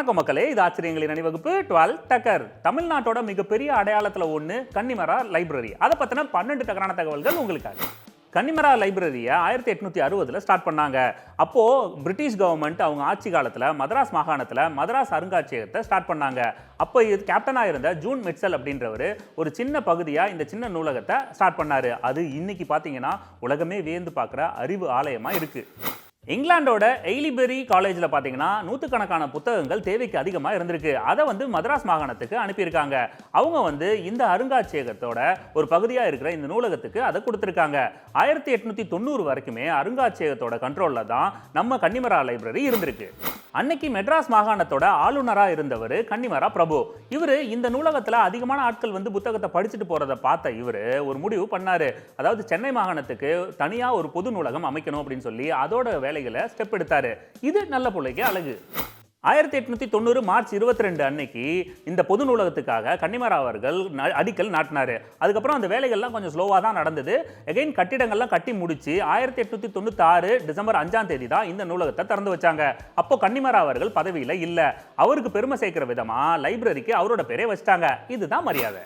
வணக்கம் மக்களே, இது ஆச்சரியங்களின் அணிவகுப்பு 12 டக்கர். தமிழ்நாட்டோட மிகப்பெரிய அடையாளத்துல ஒன்று கன்னிமரா லைப்ரரி. அதை பத்தின 12 டக்கரான தகவல்கள் உங்களுக்காக. கன்னிமரா லைப்ரரியை 1860 ஸ்டார்ட் பண்ணாங்க. அப்போ பிரிட்டிஷ் கவர்மெண்ட் அவங்க ஆட்சி காலத்தில் மதராஸ் மாகாணத்தில் மதராஸ் அருங்காட்சியகத்தை ஸ்டார்ட் பண்ணாங்க. அப்போ இது கேப்டனாக இருந்த ஜூன் மெட்சல் அப்படின்றவர் ஒரு சின்ன பகுதியாக இந்த சின்ன நூலகத்தை ஸ்டார்ட் பண்ணாரு. அது இன்னைக்கு பார்த்தீங்கன்னா உலகமே வியந்து பார்க்குற அறிவு ஆலயமாக இருக்கு. இங்கிலாண்டோட எய்லிபெரி காலேஜில் பார்த்தீங்கன்னா நூற்றுக்கணக்கான புத்தகங்கள் தேவைக்கு அதிகமாக இருந்திருக்கு. அதை மதராஸ் மாகாணத்துக்கு அனுப்பியிருக்காங்க. அவங்க இந்த அருங்காட்சியகத்தோட ஒரு பகுதியாக இருக்கிற இந்த நூலகத்துக்கு அதை கொடுத்துருக்காங்க. 1890 வரைக்குமே அருங்காட்சியகத்தோட கண்ட்ரோலில் தான் நம்ம கன்னிமரா லைப்ரரி இருந்திருக்கு. அன்னைக்கு மெட்ராஸ் மாகாணத்தோட ஆளுநராக இருந்தவர் கன்னிமரா பிரபு. இவர் இந்த நூலகத்தில் அதிகமான ஆட்கள் புத்தகத்தை படிச்சுட்டு போகிறத பார்த்த இவர் ஒரு முடிவு பண்ணார். அதாவது சென்னை மாகாணத்துக்கு தனியாக ஒரு பொது நூலகம் அமைக்கணும் அப்படின்னு சொல்லி அதோட வேலைகளை ஸ்டெப் எடுத்தார். இது நல்ல பிள்ளைக்கு அழகு. 1890 மார்ச் 22 அன்னைக்கு இந்த பொது நூலகத்துக்காக கன்னிமரா அவர்கள் அடிக்கல் நாட்டினார். அதுக்கப்புறம் அந்த வேலைகள்லாம் கொஞ்சம் ஸ்லோவாக தான் நடந்தது. எகைன் கட்டிடங்கள்லாம் கட்டி முடிச்சு 1896 டிசம்பர் 5ஆம் தேதி தான் இந்த நூலகத்தை திறந்து வச்சாங்க. அப்போ கன்னிமரா அவர்கள் பதவியில் இல்லை. அவருக்கு பெருமை சேர்க்கிற விதமாக லைப்ரரிக்கு அவரோட பேரே வச்சிட்டாங்க. இதுதான் மரியாதை.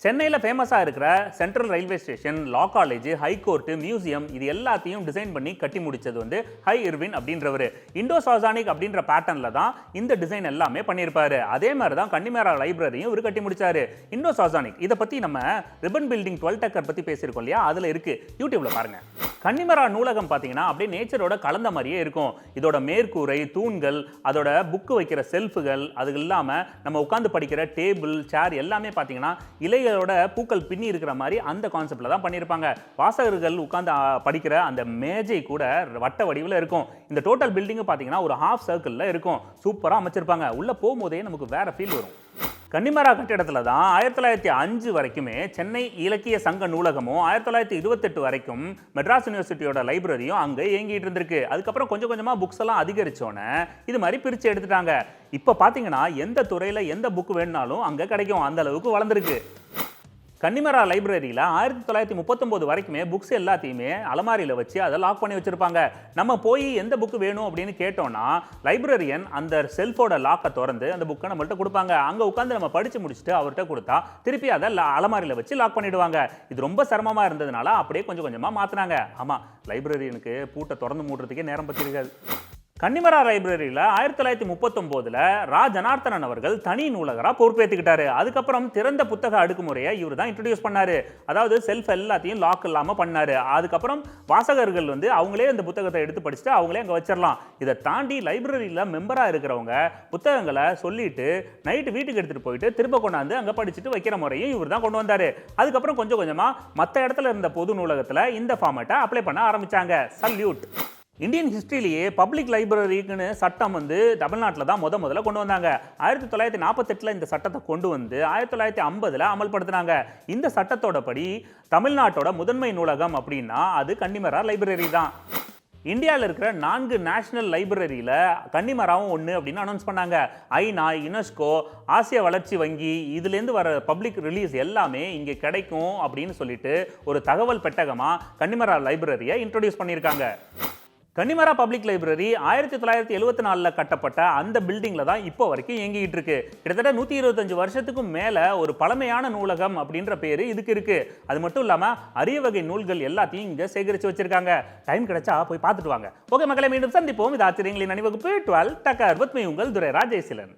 சென்னையில் ஃபேமஸாக இருக்கிற சென்ட்ரல் ரயில்வே ஸ்டேஷன், லா காலேஜ், ஹைகோர்ட்டு, மியூசியம் இது எல்லாத்தையும் டிசைன் பண்ணி கட்டி முடித்தது ஹை இர்வின் அப்படின்றவர். இண்டோசாசானிக் அப்படின்ற பேட்டர்னில் தான் இந்த டிசைன் எல்லாமே பண்ணியிருப்பாரு. அதே மாதிரி தான் கன்னிமரா லைப்ரரியும் இவர் கட்டி முடிச்சாரு. இண்டோசாசானிக் இதை பற்றி நம்ம ரிப்பன் பில்டிங் 12 டக்கர் பற்றி பேசியிருக்கோம் இல்லையா, அதில் இருக்குது, யூடியூப்பில் பாருங்கள். கன்னிமரா நூலகம் பார்த்தீங்கன்னா அப்படியே நேச்சரோட கலந்த மாதிரியே இருக்கும். இதோட மேற்கூரை, தூண்கள், அதோட புக்கு வைக்கிற செல்ஃபுகள், அது இல்லாமல் நம்ம உட்காந்து படிக்கிற டேபிள், சேர் எல்லாமே பார்த்தீங்கன்னா இலைகளோட பூக்கள் பின்னி இருக்கிற மாதிரி அந்த கான்செப்ட்ல தான் பண்ணியிருப்பாங்க. வாசகர்கள் உட்காந்து படிக்கிற அந்த மேஜை கூட வட்ட வடிவில் இருக்கும். இந்த டோட்டல் பில்டிங்கு பார்த்தீங்கன்னா ஒரு ஹாஃப் சர்க்கிளில் இருக்கும். சூப்பராக அமைச்சிருப்பாங்க. உள்ளே போகும்போதே நமக்கு வேற ஃபீல் வரும். கன்னிமரா கட்டிடத்தில் தான் 1905 வரைக்குமே சென்னை இலக்கிய சங்க நூலகமும் 1928 வரைக்கும் மெட்ராஸ் யூனிவர்சிட்டியோட லைப்ரரியும் அங்கே இயங்கிட்டு இருந்திருக்கு. அதுக்கப்புறம் கொஞ்சம் கொஞ்சமாக புக்ஸ் எல்லாம் அதிகரிச்சோன்னே இது மாதிரி பிரித்து எடுத்துட்டாங்க. இப்போ பார்த்தீங்கன்னா எந்த துறையில் எந்த புக் வேணுனாலும் அங்கே கிடைக்கும். அந்த அளவுக்கு வளர்ந்துருக்கு. கன்னிமரா லைப்ரரியில் 1939 வரைக்குமே புக்ஸ் எல்லாத்தையுமே அலமாரியில் வச்சு அதை லாக் பண்ணி வச்சுருப்பாங்க. நம்ம போய் எந்த புக்கு வேணும் அப்படின்னு கேட்டோம்னா லைப்ரரியன் அந்த செல்ஃபோட லாக்கை திறந்து அந்த புக்கை நம்மள்கிட்ட கொடுப்பாங்க. அங்கே உட்காந்து நம்ம படித்து முடிச்சுட்டு அவர்கிட்ட கொடுத்தா திருப்பி அதை அலமாரியில் வச்சு லாக் பண்ணிவிடுவாங்க. இது ரொம்ப சிரமமாக இருந்ததுனால அப்படியே கொஞ்சம் கொஞ்சமாக மாற்றினாங்க. ஆமாம், லைப்ரரியனுக்கு பூட்டை திறந்து மூடுறதுக்கே நேரம் பற்றிருக்காது. கன்னிமரா லைப்ரரியில் 1939 ரா ஜனார்த்தனன் அவர்கள் தனி நூலகராக பொறுப்பேற்றுக்கிட்டாரு. அதுக்கப்புறம் திறந்த புத்தக அடுக்குமுறையை இவர் தான் இன்ட்ரடியூஸ் பண்ணார். அதாவது செல்ஃப் எல்லாத்தையும் லாக் இல்லாமல் பண்ணார். அதுக்கப்புறம் வாசகர்கள் அவங்களே அந்த புத்தகத்தை எடுத்து படிச்சுட்டு அவங்களே அங்கே வச்சிடலாம். இதை தாண்டி லைப்ரரியில் மெம்பராக இருக்கிறவங்க புத்தகங்களை சொல்லிட்டு நைட்டு வீட்டுக்கு எடுத்துகிட்டு போயிட்டு திரும்ப கொண்டாந்து அங்கே படிச்சுட்டு வைக்கிற முறையும் இவர் தான் கொண்டு வந்தார். அதுக்கப்புறம் கொஞ்சம் கொஞ்சமாக மற்ற இடத்துல இருந்த பொது நூலகத்தில் இந்த ஃபார்மேட்டை அப்ளை பண்ண ஆரம்பித்தாங்க. சல்யூட். இந்தியன் ஹிஸ்ட்ரியிலேயே பப்ளிக் லைப்ரரிக்குன்னு சட்டம் தமிழ்நாட்டில் தான் முதல்ல கொண்டு வந்தாங்க. 1948 இந்த சட்டத்தை கொண்டு வந்து 1950 அமல்படுத்தினாங்க. இந்த சட்டத்தோட படி தமிழ்நாட்டோட முதன்மை நூலகம் அப்படின்னா அது கன்னிமரா லைப்ரரி தான். இந்தியாவில் இருக்கிற 4 நேஷனல் லைப்ரரியில் கன்னிமராவும் ஒன்று அப்படின்னு அனௌன்ஸ் பண்ணாங்க. ஐநா, யுனெஸ்கோ, ஆசிய வளர்ச்சி வங்கி இதுலேருந்து வர பப்ளிக் ரிலீஸ் எல்லாமே இங்கே கிடைக்கும் அப்படின்னு சொல்லிட்டு ஒரு தகவல் பெட்டகமாக கன்னிமரா லைப்ரரியை இன்ட்ரடியூஸ் பண்ணியிருக்காங்க. கன்னிமரா பப்ளிக் லைப்ரரி 1974 கட்டப்பட்ட அந்த பில்டிங்கில் தான் இப்போ வரைக்கும் இயங்கிட்டு இருக்கு. கிட்டத்தட்ட 125 வருஷத்துக்கும் மேலே ஒரு பழமையான நூலகம் அப்படின்ற பேர் இதுக்கு இருக்கு. அது மட்டும் இல்லாமல் அரிய வகை நூல்கள் எல்லாத்தையும் இங்கே சேகரித்து வச்சிருக்காங்க. டைம் கிடைச்சா போய் பார்த்துட்டு வாங்க. ஓகே மக்களை, மீண்டும் சந்திப்போம். இது ஆச்சரியங்களின் அணிவகுப்பு 12 டக்கர். வித் மீ உங்கள் துரை ராஜேசிலன்.